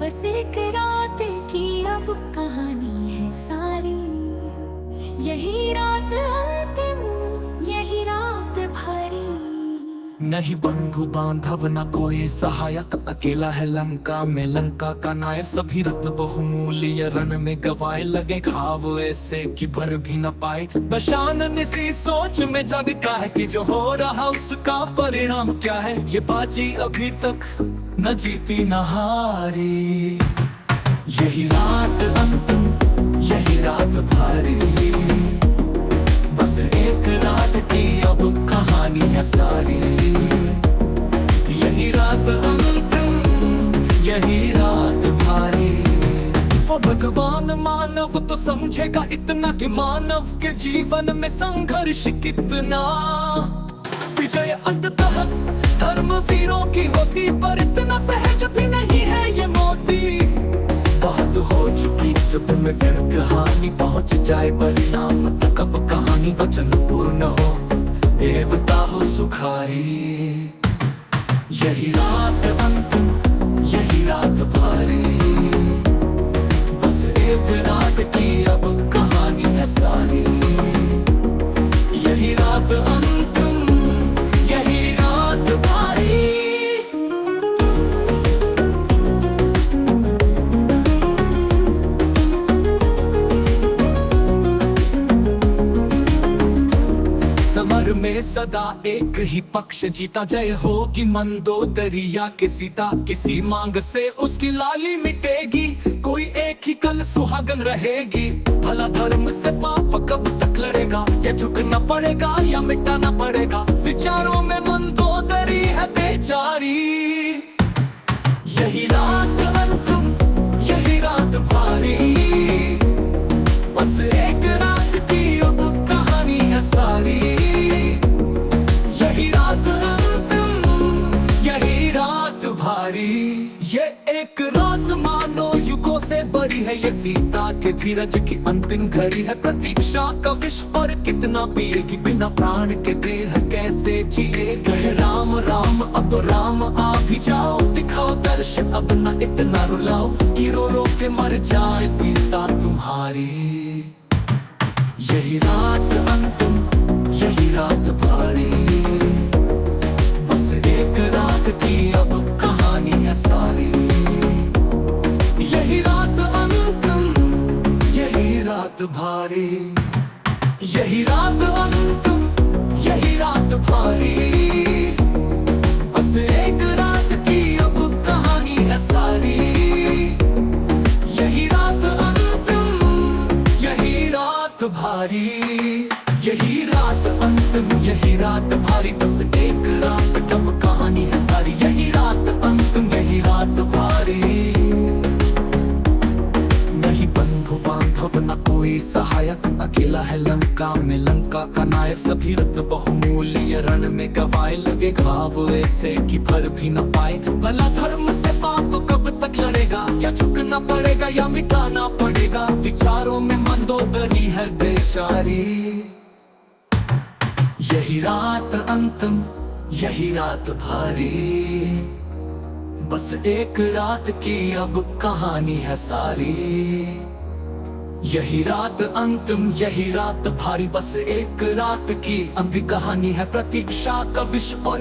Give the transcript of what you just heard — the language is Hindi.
बस एक रात की अब कहानी है सारी। यही रात अंतिम, यही रात भारी। नहीं बंधु बांधव न कोई सहायक, अकेला है लंका में लंका का नायक। सभी रत्न बहुमूल्य रण में गवाए, लगे घाव ऐसे कि भर भी न पाए। दशानन इसी सोच में जगता है कि जो हो रहा उसका परिणाम क्या है। ये बाजी अभी तक न जीती न हारी। यही रात अंतिम, यही रात भारी। बस एक रात की अब कहानी है सारी। यही रात अंतिम, यही रात भारी। वो भगवान मानव तो समझेगा इतना कि मानव के जीवन में संघर्ष कितना। विजय अंततः धर्म वीरों की होती, पर इतना सहज भी नहीं है ये मोती। बहुत हो चुकी युद्ध में व्यर्थ हानि, पहुंच जाए परिणाम तक अब कहानी वचन पूर्ण हो, देवता हो सुखारी। यही रात अंतिम, यही रात भारी। बस एक रात की अब कहानी है सारी। यही रात अंतिम, यही रात भारी। समर में सदा एक ही पक्ष जीता, जय होगी मंदोदरी या किसीता। किसी मांग से उसकी लाली मिटेगी, कोई एक ही कल सुहागन रहेगी। भला धर्म से पाप कब तक लड़ेगा, या झुकना पड़ेगा या मिटाना पड़ेगा। विचारों में मंदोदरी है बेचारी। यही रात अंतिम, यही रात भारी। बस एक रात की अब कहानी है सारी। यही रात अंतिम, यही रात भारी। ये एक रात मानो युगों से बड़ी है, ये सीता के धीरज की अंतिम घड़ी है। प्रतीक्षा का विष और कितना पिएगी, बिना प्राण के देह कैसे जिएगा। राम राम अब तो राम आ भी जाओ, दिखाओ दर्शन अब न इतना रुलाओ, कि रो रो के मर जाए सीता तुम्हारी। यही रात अंतिम, यही रात भारी। बस एक रात की अब कहानी है सारी। यही रात अंतिम, यही रात भारी। यही रात अंतिम, यही रात भारी। बस एक रात की अब कहानी है सारी। यही रात अंतिम, यही रात भारी। यही रात अंतिम, यही रात भारी। बस एक रात कब कहानी है सारी। यही रात अंतिम, यही रात भारी। नहीं बंधु बांधव न कोई सहायक, अकेला है लंका में लंका का नायक। सभी रत्न बहुमूल्य रण में गवाए, लगे घाव ऐसे कि भर भी न पाए। भला धर्म से पाप कब तक लड़ेगा, या झुकना पड़ेगा या मिटाना पड़ेगा। विचारों में मंदोदरी है बेचारी। यही रात अंतिम, यही रात भारी। बस एक रात की अब कहानी है सारी। यही रात अंतिम, यही रात भारी। बस एक रात की अब कहानी है, प्रतीक्षा का विष और